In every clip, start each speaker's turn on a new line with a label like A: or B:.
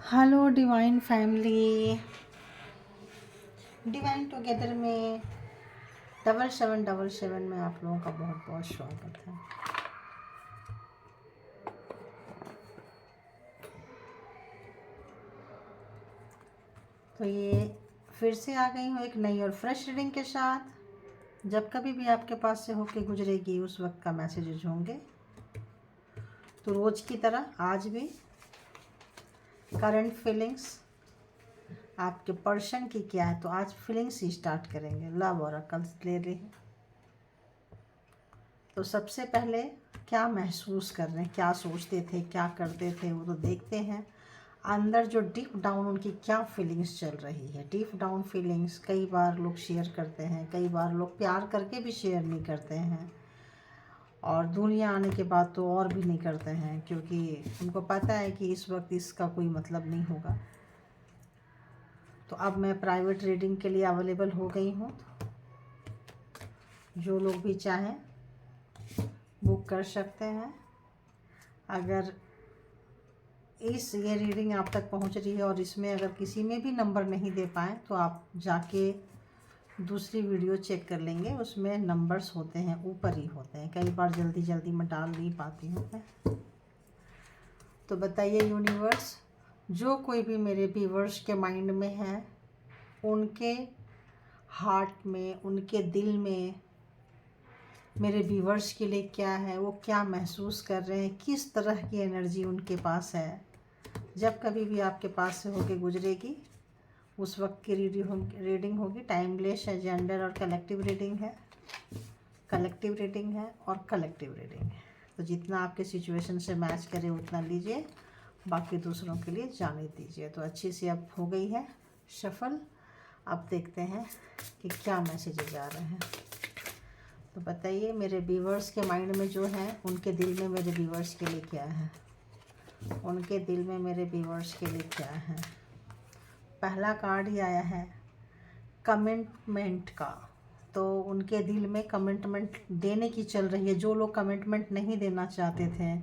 A: Hello divine family, divine together में 7777 में आप लोगों का बहुत बहुत स्वागत है। तो ये फिर से आ गई हूँ एक नई और फ्रेश रीडिंग के साथ। जब कभी भी आपके पास से होके गुजरेगी उस वक्त का मैसेजेज होंगे। तो रोज की तरह आज भी करंट फीलिंग्स आपके पर्सन की क्या है, तो आज फीलिंग्स ही स्टार्ट करेंगे। लव ऑरेकल्स ले रही हैं। तो सबसे पहले क्या महसूस कर रहे हैं, क्या सोचते थे, क्या करते थे, वो तो देखते हैं। अंदर जो डीप डाउन उनकी क्या फीलिंग्स चल रही है। डीप डाउन फीलिंग्स कई बार लोग शेयर करते हैं, कई बार लोग प्यार करके भी शेयर नहीं करते हैं, और दुनिया आने के बाद तो और भी नहीं करते हैं, क्योंकि उनको पता है कि इस वक्त इसका कोई मतलब नहीं होगा। तो अब मैं प्राइवेट रीडिंग के लिए अवेलेबल हो गई हूँ। जो लोग भी चाहें बुक कर सकते हैं। अगर ये रीडिंग आप तक पहुंच रही है और इसमें अगर किसी में भी नंबर नहीं दे पाए तो आप जाके दूसरी वीडियो चेक कर लेंगे, उसमें नंबर्स होते हैं, ऊपर ही होते हैं। कई बार जल्दी जल्दी मैं डाल नहीं पाती हूँ मैं। तो बताइए यूनिवर्स, जो कोई भी मेरे व्यूवर्स के माइंड में है, उनके हार्ट में, उनके दिल में मेरे व्यूवर्स के लिए क्या है, वो क्या महसूस कर रहे हैं, किस तरह की एनर्जी उनके पास है। जब कभी भी आपके पास से होके गुजरेगी उस वक्त की रीडिंग होगी। टाइमलेस है, जेंडर और कलेक्टिव रीडिंग है। कलेक्टिव रीडिंग है और कलेक्टिव रीडिंग है। तो जितना आपके सिचुएशन से मैच करे उतना लीजिए, बाकी दूसरों के लिए जाने दीजिए। तो अच्छी सी अब हो गई है शफल। अब देखते हैं कि क्या मैसेजेज आ रहे हैं। तो बताइए मेरे व्यूवर्स के माइंड में जो है, उनके दिल में मेरे व्यूवर्स के लिए क्या है, उनके दिल में मेरे व्यूवर्स के लिए क्या है। पहला कार्ड ही आया है कमिटमेंट का। तो उनके दिल में कमिटमेंट देने की चल रही है। जो लोग कमिटमेंट नहीं देना चाहते थे,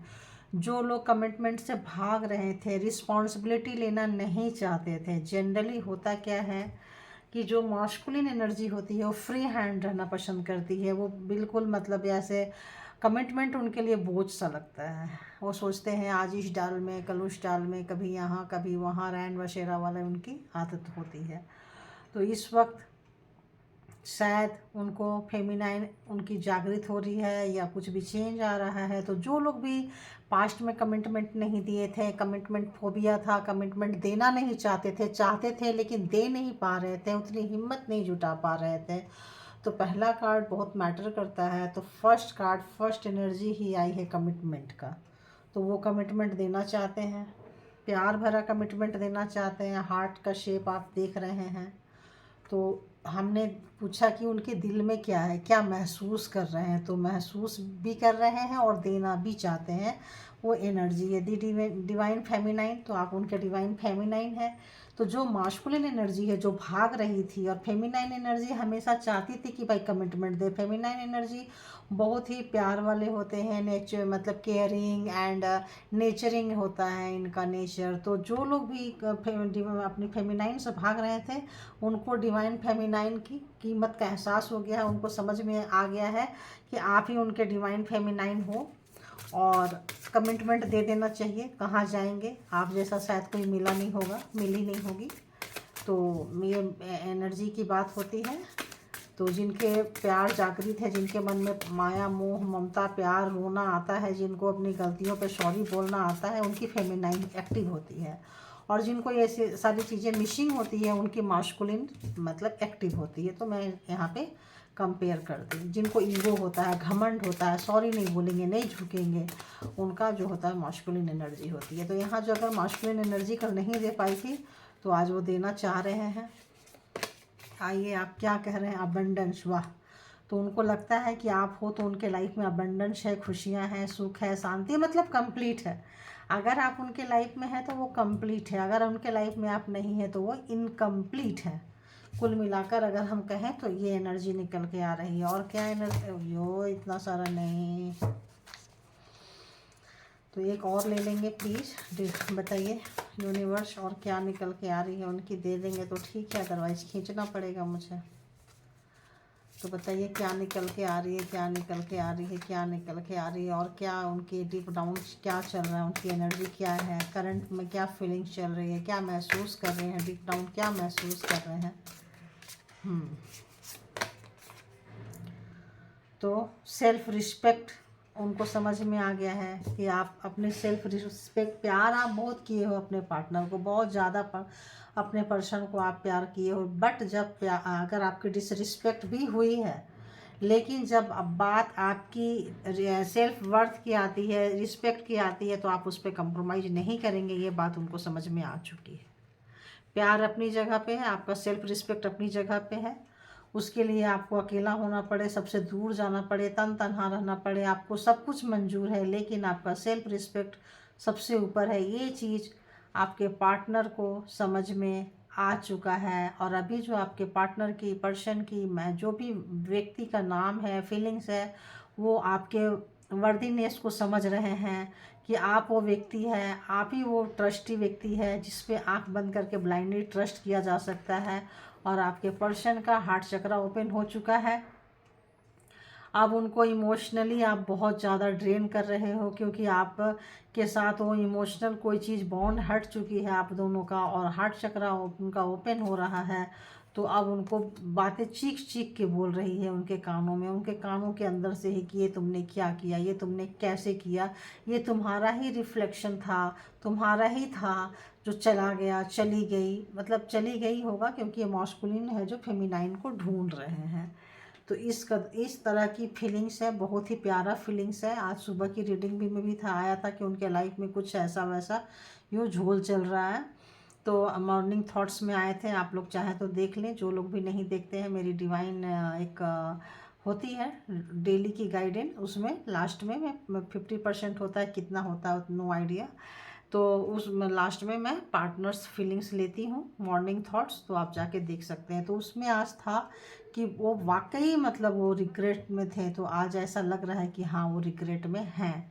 A: जो लोग कमिटमेंट से भाग रहे थे, रिस्पॉन्सिबिलिटी लेना नहीं चाहते थे। जनरली होता क्या है कि जो मास्कुलिन एनर्जी होती है वो फ्री हैंड रहना पसंद करती है। वो बिल्कुल मतलब ऐसे कमिटमेंट उनके लिए बोझ सा लगता है। वो सोचते हैं आज इस डाल में, कल उस डाल में, कभी यहाँ कभी वहाँ, रैन बसेरा वाला उनकी आदत होती है। तो इस वक्त शायद उनको फेमिनाइन उनकी जागृत हो रही है या कुछ भी चेंज आ रहा है। तो जो लोग भी पास्ट में कमिटमेंट नहीं दिए थे, कमिटमेंट फोबिया था, कमिटमेंट देना नहीं चाहते थे लेकिन दे नहीं पा रहे थे, उतनी हिम्मत नहीं जुटा पा रहे थे। तो पहला कार्ड बहुत मैटर करता है। तो फर्स्ट कार्ड, फर्स्ट एनर्जी ही आई है कमिटमेंट का। तो वो कमिटमेंट देना चाहते हैं, प्यार भरा कमिटमेंट देना चाहते हैं। हार्ट का शेप आप देख रहे हैं। तो हमने पूछा कि उनके दिल में क्या है, क्या महसूस कर रहे हैं। तो महसूस भी कर रहे हैं और देना भी चाहते हैं। वो एनर्जी है डिवाइन फेमिनाइन। तो आप उनके डिवाइन फेमिनाइन है। तो जो मास्कुलिन एनर्जी है जो भाग रही थी, और फेमिनाइन एनर्जी हमेशा चाहती थी कि भाई कमिटमेंट दे। फेमिनाइन एनर्जी बहुत ही प्यार वाले होते हैं, नेचर मतलब केयरिंग एंड नेचरिंग होता है इनका नेचर। तो जो लोग भी अपनी फेमिनाइन से भाग रहे थे, उनको डिवाइन फेमिनाइन की कीमत का एहसास हो गया है। उनको समझ में आ गया है कि आप ही उनके डिवाइन फेमिनाइन हो, और कमिटमेंट दे देना चाहिए। कहाँ जाएंगे, आप जैसा शायद कोई मिला नहीं होगा, मिली नहीं होगी। तो ये एनर्जी की बात होती है। तो जिनके प्यार जागृत है, जिनके मन में माया, मोह, ममता, प्यार, रोना आता है, जिनको अपनी गलतियों पे सॉरी बोलना आता है, उनकी फेमिनाइन एक्टिव होती है। और जिनको ये सारी चीज़ें मिसिंग होती है, उनकी मास्कुलिन मतलब एक्टिव होती है। तो मैं यहाँ पे कंपेयर कर दी। जिनको ईगो होता है, घमंड होता है, सॉरी नहीं बोलेंगे, नहीं झुकेंगे, उनका जो होता है मास्कुलिन एनर्जी होती है। तो यहाँ जो अगर मास्कुलिन एनर्जी कल नहीं दे पाई थी, तो आज वो देना चाह रहे हैं। आइए आप क्या कह रहे हैं। अबंडेंस, वाह। तो उनको लगता है कि आप हो तो उनके लाइफ में अबंडेंस है, खुशियाँ हैं, सुख है, शांति, मतलब कंप्लीट है। अगर आप उनके लाइफ में हैं तो वो कंप्लीट है। अगर उनके लाइफ में आप नहीं है तो वो इनकम्प्लीट है। कुल मिलाकर अगर हम कहें तो ये एनर्जी निकल के आ रही है। और क्या एनर्जी, यो इतना सारा नहीं। तो एक और ले लेंगे प्लीज़, बताइए। यूनिवर्स और क्या निकल के आ रही है उनकी दे देंगे तो ठीक है, अदरवाइज़ खींचना पड़ेगा मुझे। तो बताइए क्या निकल के आ रही है, क्या निकल के आ रही है, क्या निकल के आ रही है, और क्या उनकी डीप डाउन क्या चल रहा है, उनकी एनर्जी क्या है, करंट में क्या फीलिंग्स चल रही है, क्या महसूस कर रहे हैं, डीप डाउन क्या महसूस कर रहे हैं। तो सेल्फ रिस्पेक्ट उनको समझ में आ गया है कि आप अपने सेल्फ रिस्पेक्ट, प्यार आप बहुत किए हो अपने पार्टनर को, बहुत ज़्यादा अपने पर्सन को आप प्यार किए हो। बट जब अगर आपकी डिसरिस्पेक्ट भी हुई है, लेकिन जब अब बात आपकी सेल्फ वर्थ की आती है, रिस्पेक्ट की आती है, तो आप उस पर कंप्रोमाइज़ नहीं करेंगे। ये बात उनको समझ में आ चुकी है। प्यार अपनी जगह पे है, आपका सेल्फ रिस्पेक्ट अपनी जगह पे है। उसके लिए आपको अकेला होना पड़े, सबसे दूर जाना पड़े, तन तनहा रहना पड़े, आपको सब कुछ मंजूर है, लेकिन आपका सेल्फ रिस्पेक्ट सबसे ऊपर है। ये चीज़ आपके पार्टनर को समझ में आ चुका है। और अभी जो आपके पार्टनर की, पर्सन की, मैं जो भी व्यक्ति का नाम है, फीलिंग्स है, वो आपके वर्दीनेस को समझ रहे हैं कि आप वो व्यक्ति है, आप ही वो ट्रस्टी व्यक्ति है जिस पे आँख बंद करके ब्लाइंडली ट्रस्ट किया जा सकता है। और आपके पर्सन का हार्ट चक्रा ओपन हो चुका है। अब उनको इमोशनली आप बहुत ज़्यादा ड्रेन कर रहे हो, क्योंकि आप के साथ वो इमोशनल कोई चीज़ बॉन्ड हट चुकी है आप दोनों का, और हार्ट चक्रा उनका ओपन हो रहा है। तो अब उनको बातें चीख चीख के बोल रही है उनके कानों में, उनके कानों के अंदर से ही कि ये तुमने क्या किया, ये तुमने कैसे किया, ये तुम्हारा ही रिफ्लेक्शन था, तुम्हारा ही था जो चला गया, चली गई। मतलब चली गई होगा, क्योंकि ये मॉस्कुलिन है जो फेमिनाइन को ढूंढ रहे हैं। तो इस तरह की फीलिंग्स है, बहुत ही प्यारा फीलिंग्स है। आज सुबह की रीडिंग भी में भी था, आया था कि उनके लाइफ में कुछ ऐसा वैसा यूँ झोल चल रहा है। तो मॉर्निंग थॉट्स में आए थे, आप लोग चाहें तो देख लें। जो लोग भी नहीं देखते हैं, मेरी डिवाइन एक होती है डेली की गाइडेंस, उसमें लास्ट में मैं 50% होता है, कितना होता है नो आइडिया। तो उस लास्ट में मैं पार्टनर्स फीलिंग्स लेती हूँ, मॉर्निंग थॉट्स, तो आप जाके देख सकते हैं। तो उसमें आज था कि वो वाकई मतलब वो रिग्रेट में थे, तो आज ऐसा लग रहा है कि हाँ वो रिग्रेट में हैं।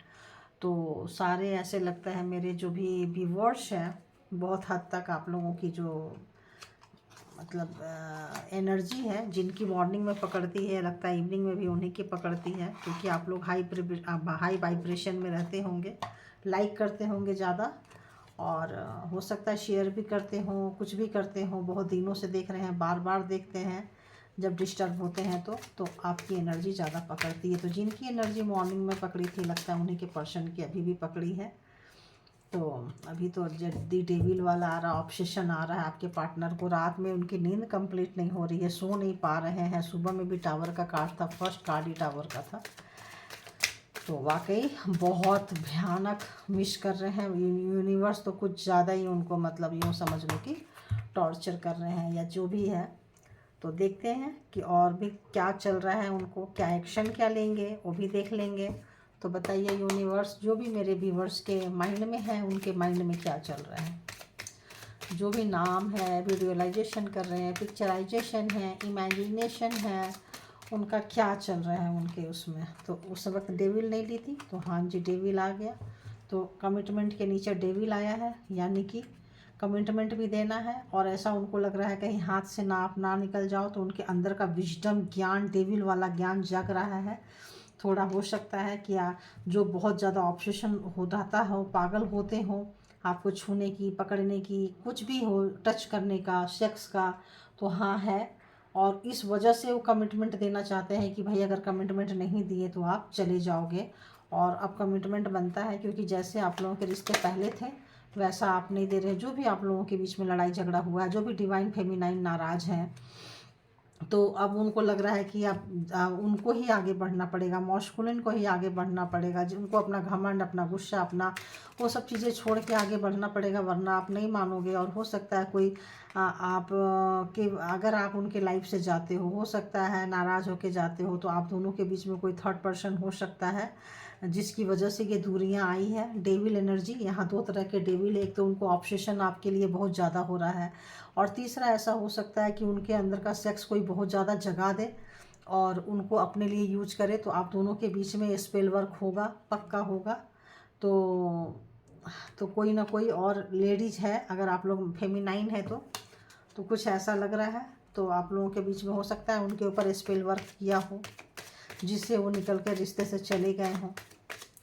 A: तो सारे ऐसे लगता है मेरे जो भी व्यूअर्स हैं, बहुत हद तक आप लोगों की जो मतलब एनर्जी है, जिनकी मॉर्निंग में पकड़ती है, लगता है इवनिंग में भी उन्हीं की पकड़ती है, क्योंकि आप लोग हाई वाइब्रेशन में रहते होंगे, लाइक करते होंगे ज़्यादा, और हो सकता है शेयर भी करते हों, कुछ भी करते हों, बहुत दिनों से देख रहे हैं, बार बार देखते हैं। जब डिस्टर्ब होते हैं तो आपकी एनर्जी ज़्यादा पकड़ती है। तो जिनकी एनर्जी मॉर्निंग में पकड़ी थी, लगता है उन्हीं के पर्सन की अभी भी पकड़ी है। तो अभी तो जल्दी डेविल वाला आ रहा, ऑब्सेशन आ रहा है आपके पार्टनर को। रात में उनकी नींद कंप्लीट नहीं हो रही है, सो नहीं पा रहे हैं। सुबह में भी टावर का कार्ड था, फर्स्ट कार्ड ही टावर का था। तो वाकई बहुत भयानक मिस कर रहे हैं। यूनिवर्स तो कुछ ज़्यादा ही उनको मतलब यूँ समझ लो कि टॉर्चर कर रहे हैं या जो भी है। तो देखते हैं कि और भी क्या चल रहा है, उनको क्या एक्शन क्या लेंगे, वो भी देख लेंगे। तो बताइए यूनिवर्स, जो भी मेरे व्यूवर्स के माइंड में है, उनके माइंड में क्या चल रहा है। जो भी नाम है, विजुअलाइजेशन कर रहे हैं, पिक्चराइजेशन है, इमेजिनेशन है, उनका क्या चल रहा है उनके उसमें। तो उस वक्त डेविल नहीं ली थी, तो हाँ जी डेविल आ गया। तो कमिटमेंट के नीचे डेविल आया है, यानी कि कमिटमेंट भी देना है। और ऐसा उनको लग रहा है कहीं हाथ से ना आप ना निकल जाओ, तो उनके अंदर का विजडम ज्ञान, डेविल वाला ज्ञान जग रहा है। थोड़ा हो सकता है कि जो बहुत ज़्यादा ऑब्सेशन हो जाता हो, पागल होते हो आपको छूने की, पकड़ने की, कुछ भी हो, टच करने का, सेक्स का, तो हाँ है। और इस वजह से वो कमिटमेंट देना चाहते हैं कि भाई अगर कमिटमेंट नहीं दिए तो आप चले जाओगे। और अब कमिटमेंट बनता है, क्योंकि जैसे आप लोगों के रिश्ते पहले थे वैसा आप नहीं दे रहे। जो भी आप लोगों के बीच में लड़ाई झगड़ा हुआ है, जो भी डिवाइन फेमिनाइन नाराज़ हैं, तो अब उनको लग रहा है कि अब उनको ही आगे बढ़ना पड़ेगा, मॉस्कुलिन को ही आगे बढ़ना पड़ेगा। उनको अपना घमंड, अपना गुस्सा, अपना वो सब चीज़ें छोड़ के आगे बढ़ना पड़ेगा, वरना आप नहीं मानोगे। और हो सकता है कोई आप के अगर आप उनके लाइफ से जाते हो सकता है नाराज़ होके जाते हो, तो आप दोनों के बीच में कोई थर्ड पर्सन हो सकता है, जिसकी वजह से ये दूरियां आई है। डेविल एनर्जी, यहाँ दो तरह के डेविल, एक तो उनको ऑब्सेशन आपके लिए बहुत ज़्यादा हो रहा है, और तीसरा ऐसा हो सकता है कि उनके अंदर का सेक्स कोई बहुत ज़्यादा जगा दे और उनको अपने लिए यूज करे। तो आप दोनों के बीच में स्पेल वर्क होगा, पक्का होगा। तो तो कोई ना कोई और लेडीज़ है, अगर आप लोग फेमिनाइन है तो कुछ ऐसा लग रहा है। तो आप लोगों के बीच में हो सकता है उनके ऊपर स्पेल वर्क किया हो, जिससे वो निकल के रिश्ते से चले गए हों।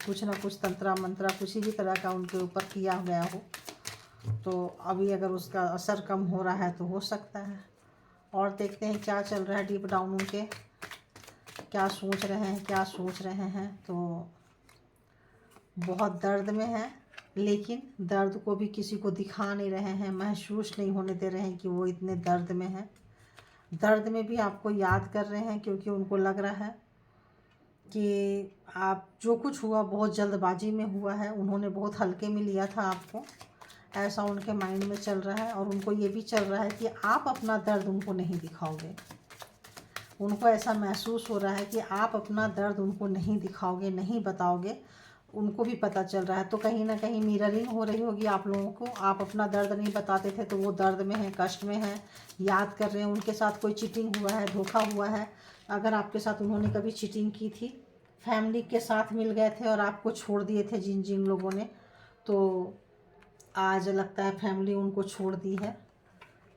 A: कुछ ना कुछ तंत्रा मंत्रा किसी भी तरह का उनके ऊपर किया गया हो। तो अभी अगर उसका असर कम हो रहा है तो हो सकता है। और देखते हैं क्या चल रहा है डीप डाउन, उनके क्या सोच रहे हैं, क्या सोच रहे हैं। तो बहुत दर्द में है, लेकिन दर्द को भी किसी को दिखा नहीं रहे हैं, महसूस नहीं होने दे रहे हैं कि वो इतने दर्द में हैं। दर्द में भी आपको याद कर रहे हैं, क्योंकि उनको लग रहा है कि आप जो कुछ हुआ बहुत जल्दबाजी में हुआ है, उन्होंने बहुत हल्के में लिया था आपको, ऐसा उनके माइंड में चल रहा है। और उनको ये भी चल रहा है कि आप अपना दर्द उनको नहीं दिखाओगे। उनको ऐसा महसूस हो रहा है कि आप अपना दर्द उनको नहीं दिखाओगे, नहीं बताओगे। उनको भी पता चल रहा है, तो कहीं ना कहीं मिररिंग हो रही होगी आप लोगों को। आप अपना दर्द नहीं बताते थे तो वो दर्द में हैं, कष्ट में हैं, याद कर रहे हैं। उनके साथ कोई चीटिंग हुआ है, धोखा हुआ है। अगर आपके साथ उन्होंने कभी चीटिंग की थी, फैमिली के साथ मिल गए थे और आपको छोड़ दिए थे जिन जिन लोगों ने, तो आज लगता है फैमिली उनको छोड़ दी है।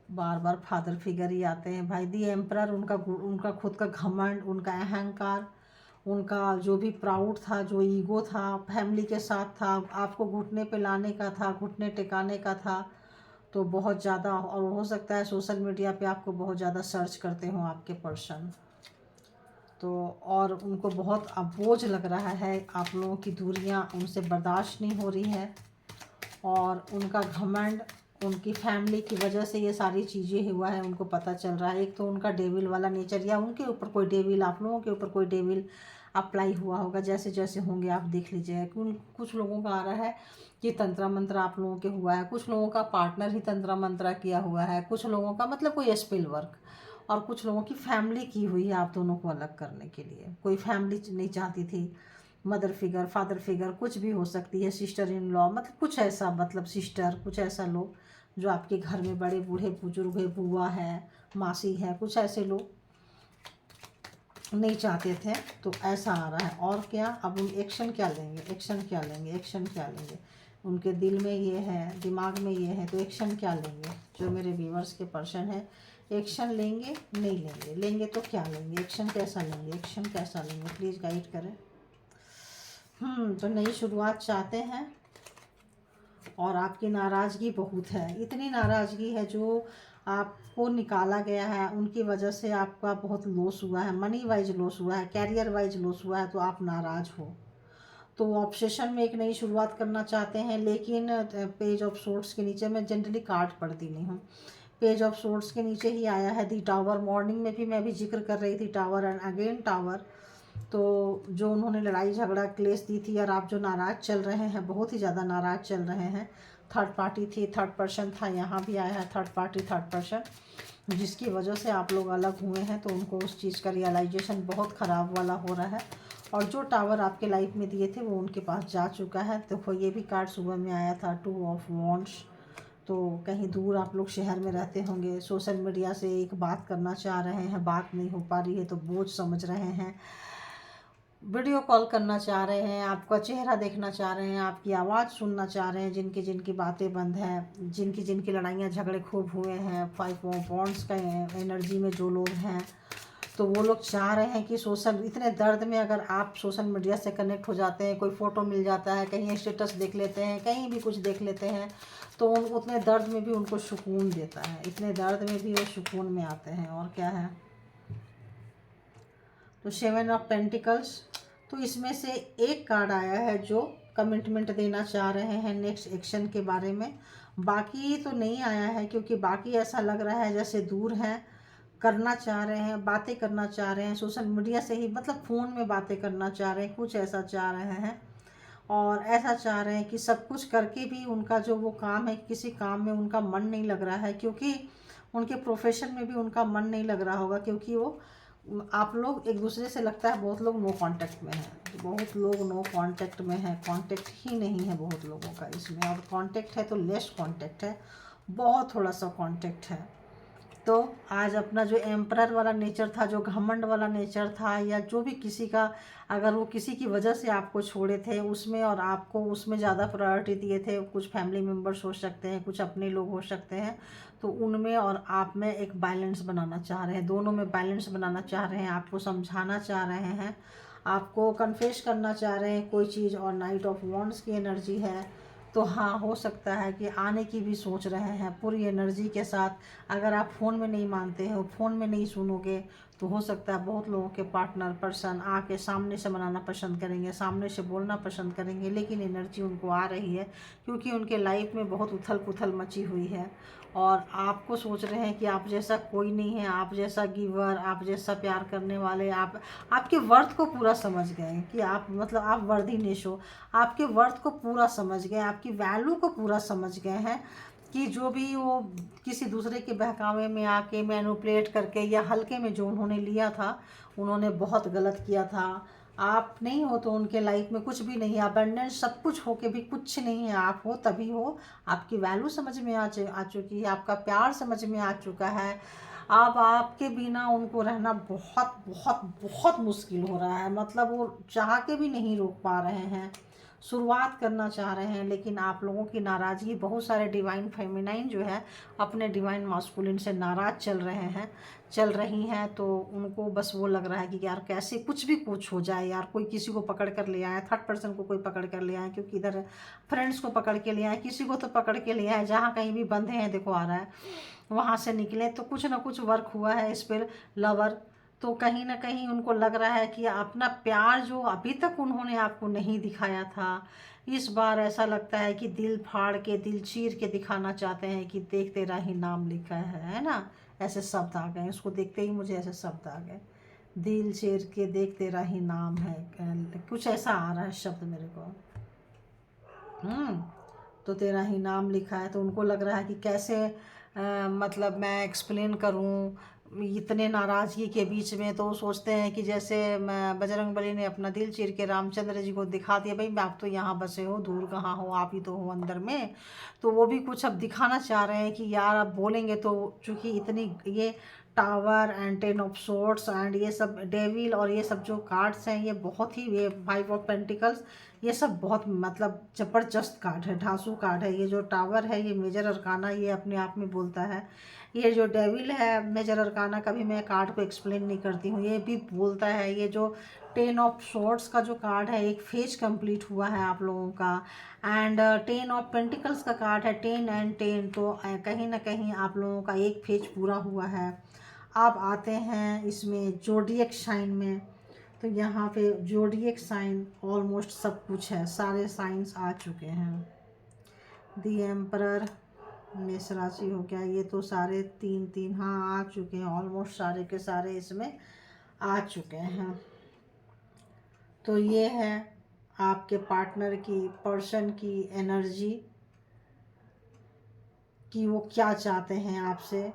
A: बार बार फादर फिगर ही आते हैं भाई। दी एम्परर, उनका खुद का घमंड, उनका अहंकार, उनका जो भी प्राउड था, जो ईगो था, फैमिली के साथ था, आपको घुटने पे लाने का था, घुटने टिकाने का था। तो बहुत ज़्यादा, और हो सकता है सोशल मीडिया पे आपको बहुत ज़्यादा सर्च करते हो आपके पर्सन। तो और उनको बहुत अब बोझ लग रहा है, आप लोगों की दूरियां उनसे बर्दाश्त नहीं हो रही है। और उनका घमंड, उनकी फैमिली की वजह से ये सारी चीज़ें हुआ है, उनको पता चल रहा है। एक तो उनका डेविल वाला नेचर, या उनके ऊपर कोई डेविल, आप लोगों के ऊपर कोई डेविल अप्लाई हुआ होगा। जैसे जैसे होंगे आप देख लीजिए। कुछ लोगों का आ रहा है कि तंत्रा मंत्र आप लोगों के हुआ है, कुछ लोगों का पार्टनर ही तंत्रा मंत्रा किया हुआ है, कुछ लोगों का मतलब कोई स्पेल वर्क, और कुछ लोगों की फैमिली की हुई है आप दोनों को अलग करने के लिए। कोई फैमिली नहीं चाहती थी, मदर फिगर, फादर फिगर, कुछ भी हो सकती है, सिस्टर इन लॉ, मतलब कुछ ऐसा, मतलब सिस्टर, कुछ ऐसा लोग जो आपके घर में बड़े बूढ़े बुजुर्ग है, बुआ है, मासी है, कुछ ऐसे लोग नहीं चाहते थे। तो ऐसा आ रहा है। और क्या, अब उन एक्शन क्या लेंगे, एक्शन क्या लेंगे, एक्शन क्या लेंगे। उनके दिल में ये है, दिमाग में ये है, तो एक्शन क्या लेंगे। जो मेरे व्यूवर्स के पर्सन है, एक्शन लेंगे नहीं लेंगे, लेंगे तो क्या लेंगे, एक्शन कैसा लेंगे, एक्शन कैसा लेंगे, प्लीज़ गाइड करें। तो नई शुरुआत चाहते हैं, और आपकी नाराज़गी बहुत है। इतनी नाराज़गी है जो आपको निकाला गया है, उनकी वजह से आपका बहुत लॉस हुआ है, मनी वाइज लॉस हुआ है, कैरियर वाइज लॉस हुआ है, तो आप नाराज़ हो। तो ऑब्सेशन में एक नई शुरुआत करना चाहते हैं। लेकिन पेज ऑफ सोर्ट्स के नीचे, मैं जनरली कार्ड पढ़ती नहीं हूँ, पेज ऑफ सोर्ट्स के नीचे ही आया है दी टावर। मॉर्निंग में भी मैं भी जिक्र कर रही थी टावर एंड अगेन टावर। तो जो उन्होंने लड़ाई झगड़ा क्लेश दी थी, और आप जो नाराज़ चल रहे हैं, बहुत ही ज़्यादा नाराज़ चल रहे हैं। थर्ड पार्टी थी, थर्ड पर्सन था, यहाँ भी आया है थर्ड पार्टी, थर्ड पर्सन, जिसकी वजह से आप लोग अलग हुए हैं। तो उनको उस चीज़ का रियलाइजेशन बहुत ख़राब वाला हो रहा है। और जो टावर आपके लाइफ में दिए थे वो उनके पास जा चुका है। तो ये भी कार्ड सुबह में आया था, 2 ऑफ वॉन्ड्स। तो कहीं दूर आप लोग शहर में रहते होंगे, सोशल मीडिया से एक बात करना चाह रहे हैं, बात नहीं हो पा रही है तो बोझ समझ रहे हैं, वीडियो कॉल करना चाह रहे हैं, आपका चेहरा देखना चाह रहे हैं, आपकी आवाज़ सुनना चाह रहे हैं। जिनकी जिनकी बातें बंद हैं, जिनकी जिनकी लड़ाइयाँ झगड़े खूब हुए हैं, 5 पॉइंट्स का एनर्जी में जो लोग हैं, तो वो लोग चाह रहे हैं कि सोशल, इतने दर्द में अगर आप सोशल मीडिया से कनेक्ट हो जाते हैं, कोई फ़ोटो मिल जाता है, कहीं स्टेटस देख लेते हैं, कहीं भी कुछ देख लेते हैं, तो उतने दर्द में भी उनको सुकून देता है। इतने दर्द में भी वो सुकून में आते हैं। और क्या है, तो 7 ऑफ पेंटिकल्स। तो इसमें से एक कार्ड आया है जो कमिटमेंट देना चाह रहे हैं नेक्स्ट एक्शन के बारे में। बाकी तो नहीं आया है, क्योंकि बाकी ऐसा लग रहा है जैसे दूर हैं, करना चाह रहे हैं, बातें करना चाह रहे हैं सोशल मीडिया से ही, मतलब फ़ोन में बातें करना चाह रहे हैं, कुछ ऐसा चाह रहे हैं। और ऐसा चाह रहे हैं कि सब कुछ करके भी उनका जो वो काम है, किसी काम में उनका मन नहीं लग रहा है, क्योंकि उनके प्रोफेशन में भी उनका मन नहीं लग रहा होगा, क्योंकि वो, आप लोग एक दूसरे से लगता है बहुत लोग नो कांटेक्ट में हैं, बहुत लोग नो कांटेक्ट में हैं, कांटेक्ट ही नहीं है बहुत लोगों का इसमें। और कांटेक्ट है तो लेस कांटेक्ट है, बहुत थोड़ा सा कांटेक्ट है। तो आज अपना जो एम्परर वाला नेचर था, जो घमंड वाला नेचर था, या जो भी किसी का, अगर वो किसी की वजह से आपको छोड़े थे उसमें और आपको उसमें ज़्यादा प्रायोरिटी दिए थे, कुछ फैमिली मेम्बर्स हो सकते हैं, कुछ अपने लोग हो सकते हैं, तो उनमें और आप में एक बैलेंस बनाना चाह रहे हैं, दोनों में बैलेंस बनाना चाह रहे हैं, आपको समझाना चाह रहे हैं, आपको कन्फेस करना चाह रहे हैं कोई चीज़। और नाइट ऑफ वॉन्ड्स की एनर्जी है, तो हाँ हो सकता है कि आने की भी सोच रहे हैं पूरी एनर्जी के साथ। अगर आप फ़ोन में नहीं मानते हो, फ़ोन में नहीं सुनोगे, तो हो सकता है बहुत लोगों के पार्टनर पर्सन आके सामने से मनाना पसंद करेंगे, सामने से बोलना पसंद करेंगे, लेकिन एनर्जी उनको आ रही है क्योंकि उनके लाइफ में बहुत उथल पुथल मची हुई है और आपको सोच रहे हैं कि आप जैसा कोई नहीं है, आप जैसा गिवर, आप जैसा प्यार करने वाले, आप आपके वर्थ को पूरा समझ गए कि आप मतलब आप वर्दीनेस हो, आपके वर्थ को पूरा समझ गए, आपकी वैल्यू को पूरा समझ गए हैं कि जो भी वो किसी दूसरे के बहकावे में आके मैनिपुलेट करके या हल्के में जो उन्होंने लिया था, उन्होंने बहुत गलत किया था। आप नहीं हो तो उनके लाइफ में कुछ भी नहीं है, अबंडेंस सब कुछ हो के भी कुछ नहीं है। आप हो तभी हो, आपकी वैल्यू समझ में आ चुकी है, आपका प्यार समझ में आ चुका है। अब आपके बिना उनको रहना बहुत बहुत बहुत मुश्किल हो रहा है, मतलब वो चाह के भी नहीं रोक पा रहे हैं, शुरुआत करना चाह रहे हैं, लेकिन आप लोगों की नाराज़गी, बहुत सारे डिवाइन फेमिनाइन जो है अपने डिवाइन मास्कुलिन से नाराज़ चल रही हैं। तो उनको बस वो लग रहा है कि यार कैसे कुछ भी कुछ हो जाए, यार कोई किसी को पकड़ कर ले आए, थर्ड पर्सन को कोई पकड़ कर ले आए, क्योंकि इधर फ्रेंड्स को पकड़ के ले आए, किसी को तो पकड़ के ले आए, जहाँ कहीं भी बंधे हैं देखो आ रहा है, वहाँ से निकले। तो कुछ ना कुछ वर्क हुआ है इस पर लवर। तो कहीं ना कहीं उनको लग रहा है कि अपना प्यार जो अभी तक उन्होंने आपको नहीं दिखाया था, इस बार ऐसा लगता है कि दिल फाड़ के, दिल चीर के दिखाना चाहते हैं कि देख तेरा ही नाम लिखा है ना। ऐसे शब्द आ गए, उसको देखते ही मुझे ऐसे शब्द आ गए, दिल चीर के देख तेरा ही नाम है, कुछ ऐसा आ रहा है शब्द मेरे को। तो तेरा ही नाम लिखा है। तो उनको लग रहा है कि कैसे मतलब मैं एक्सप्लेन करूं इतने नाराज़गी के बीच में। तो वो सोचते हैं कि जैसे बजरंगबली ने अपना दिल चीर के रामचंद्र जी को दिखा दिया, भाई आप तो यहाँ बसे हो, दूर कहाँ हो, आप ही तो हो अंदर में। तो वो भी कुछ अब दिखाना चाह रहे हैं कि यार अब बोलेंगे तो, चूँकि इतनी ये tower and ten of swords and ये सब डेविल और ये सब जो कार्ड्स हैं, ये बहुत ही, ये 5 ऑफ पेंटिकल्स, ये सब बहुत मतलब ज़बरदस्त कार्ड है, ढांसू कार्ड है। ये जो टावर है ये मेजर अरकाना, ये अपने आप में बोलता है। ये जो डेविल है मेजर अरकाना, कभी मैं कार्ड को एक्सप्लेन नहीं करती हूँ, ये भी बोलता है। ये जो 10 ऑफ सोर्ड्स का जो कार्ड है, एक फेज कंप्लीट हुआ है आप लोगों का। एंड 10 ऑफ पेंटिकल्स का कार्ड है 10 एंड 10, तो कहीं ना कहीं आप लोगों का एक फेज पूरा हुआ है। अब आते हैं इसमें जोडिएक साइन में। तो यहाँ पे जोडिएक साइन ऑलमोस्ट सब कुछ है, सारे साइंस आ चुके हैं। दी एम्परर मेष राशि हो गया, ये तो सारे तीन तीन हाँ आ चुके हैं, ऑलमोस्ट सारे के सारे इसमें आ चुके हैं। तो ये है आपके पार्टनर की, पर्सन की एनर्जी कि वो क्या चाहते हैं आपसे।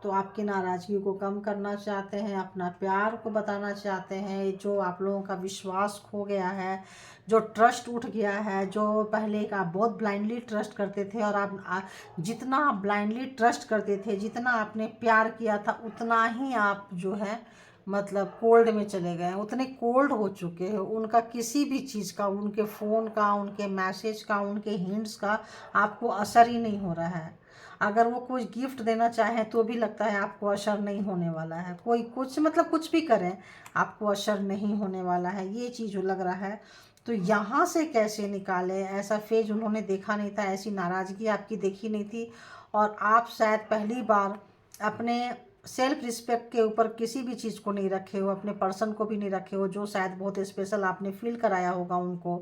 A: तो आपकी नाराज़गी को कम करना चाहते हैं, अपना प्यार को बताना चाहते हैं। जो आप लोगों का विश्वास खो गया है, जो ट्रस्ट उठ गया है, जो पहले का आप बहुत ब्लाइंडली ट्रस्ट करते थे, और आप जितना आप ब्लाइंडली ट्रस्ट करते थे, जितना आपने प्यार किया था, उतना ही आप जो है मतलब कोल्ड में चले गए, उतने कोल्ड हो चुके हैं। उनका किसी भी चीज़ का, उनके फ़ोन का, उनके मैसेज का, उनके हिंट्स का आपको असर ही नहीं हो रहा है। अगर वो कुछ गिफ्ट देना चाहें तो भी लगता है आपको असर नहीं होने वाला है। कोई कुछ मतलब कुछ भी करें आपको असर नहीं होने वाला है, ये चीज़ लग रहा है। तो यहाँ से कैसे निकाले, ऐसा फेज उन्होंने देखा नहीं था, ऐसी नाराज़गी आपकी देखी नहीं थी। और आप शायद पहली बार अपने सेल्फ रिस्पेक्ट के ऊपर किसी भी चीज़ को नहीं रखे हो, अपने पर्सन को भी नहीं रखे हो, जो शायद बहुत स्पेशल आपने फील कराया होगा उनको,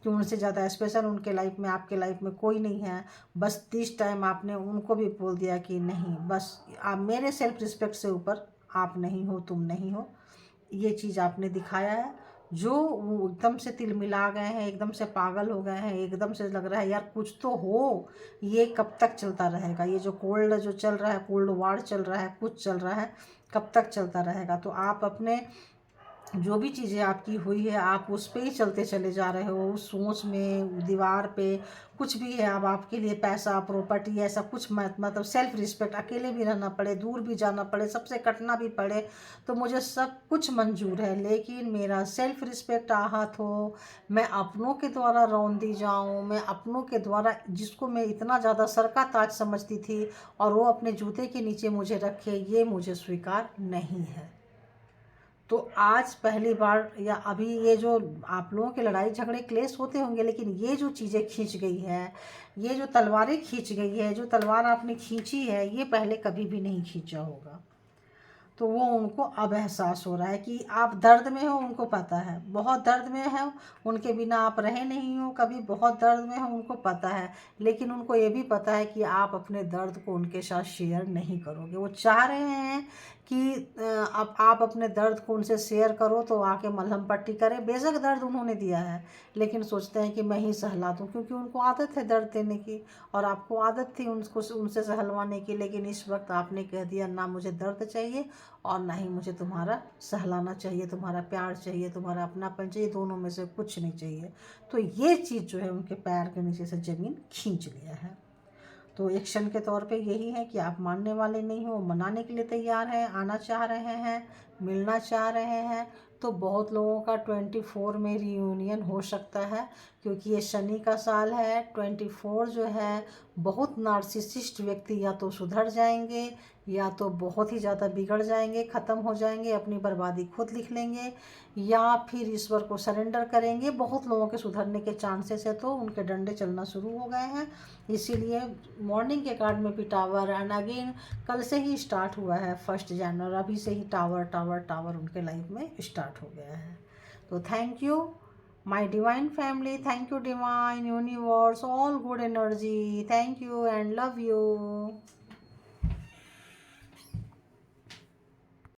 A: कि उनसे ज़्यादा स्पेशल उनके लाइफ में, आपके लाइफ में कोई नहीं है। बस दिस टाइम आपने उनको भी बोल दिया कि नहीं, बस आप मेरे सेल्फ रिस्पेक्ट से ऊपर आप नहीं हो, तुम नहीं हो। ये चीज़ आपने दिखाया है। जो वो एकदम से तिलमिला गए हैं, एकदम से पागल हो गए हैं, एकदम से लग रहा है यार कुछ तो हो, ये कब तक चलता रहेगा, ये जो कोल्ड जो चल रहा है, कोल्ड वार चल रहा है, कुछ चल रहा है, कब तक चलता रहेगा। तो आप अपने जो भी चीज़ें आपकी हुई है आप उस पे ही चलते चले जा रहे हो, उस सोच में, दीवार पे कुछ भी है। अब आपके लिए पैसा, प्रॉपर्टी, ऐसा कुछ मत, मतलब सेल्फ रिस्पेक्ट, अकेले भी रहना पड़े, दूर भी जाना पड़े, सबसे कटना भी पड़े, तो मुझे सब कुछ मंजूर है, लेकिन मेरा सेल्फ रिस्पेक्ट आहत हो, मैं अपनों के द्वारा रौंदी जाऊं, मैं अपनों के द्वारा, जिसको मैं इतना ज़्यादा सर का ताज समझती थी, और वो अपने जूते के नीचे मुझे रखे, ये मुझे स्वीकार नहीं है। तो आज पहली बार, या अभी ये जो आप लोगों के लड़ाई झगड़े क्लेश होते होंगे, लेकिन ये जो चीज़ें खींच गई है, ये जो तलवारें खींच गई है, जो तलवार आपने खींची है, ये पहले कभी भी नहीं खींचा होगा। तो वो उनको अब एहसास हो रहा है कि आप दर्द में हो, उनको पता है, बहुत दर्द में है, उनके बिना आप रहे नहीं हो कभी, बहुत दर्द में हो, उनको पता है, लेकिन उनको ये भी पता है कि आप अपने दर्द को उनके साथ शेयर नहीं करोगे। वो चाह रहे हैं कि अब आप अपने दर्द को उनसे शेयर करो, तो आके मलहम पट्टी करें, बेशक दर्द उन्होंने दिया है, लेकिन सोचते हैं कि मैं ही सहला दूँ, क्योंकि उनको आदत है दर्द देने की, और आपको आदत थी उनको उनसे सहलवाने की। लेकिन इस वक्त आपने कह दिया, ना मुझे दर्द चाहिए और ना ही मुझे तुम्हारा सहलाना चाहिए, तुम्हारा प्यार चाहिए, तुम्हारा अपनापन चाहिए, दोनों में से कुछ नहीं चाहिए। तो ये चीज़ जो है उनके पैर के नीचे से ज़मीन खींच लिया है। तो एक्शन के तौर पे यही है कि आप मानने वाले नहीं हो, मनाने के लिए तैयार हैं, आना चाह रहे हैं, मिलना चाह रहे हैं, तो बहुत लोगों का 24 में रियूनियन हो सकता है, क्योंकि ये शनि का साल है। 24 जो है, बहुत नार्सिसिस्ट व्यक्ति या तो सुधर जाएंगे, या तो बहुत ही ज़्यादा बिगड़ जाएंगे, ख़त्म हो जाएंगे, अपनी बर्बादी खुद लिख लेंगे, या फिर ईश्वर को सरेंडर करेंगे। बहुत लोगों के सुधरने के चांसेस है, तो उनके डंडे चलना शुरू हो गए हैं। इसीलिए मॉर्निंग के कार्ड में भी टावर, एंड अगेन कल से ही स्टार्ट हुआ है 1 जनवरी, अभी से ही टावर टावर टावर उनके लाइफ में स्टार्ट हो गया है। तो thank you my divine family, thank you divine universe, all good energy, thank you and love you.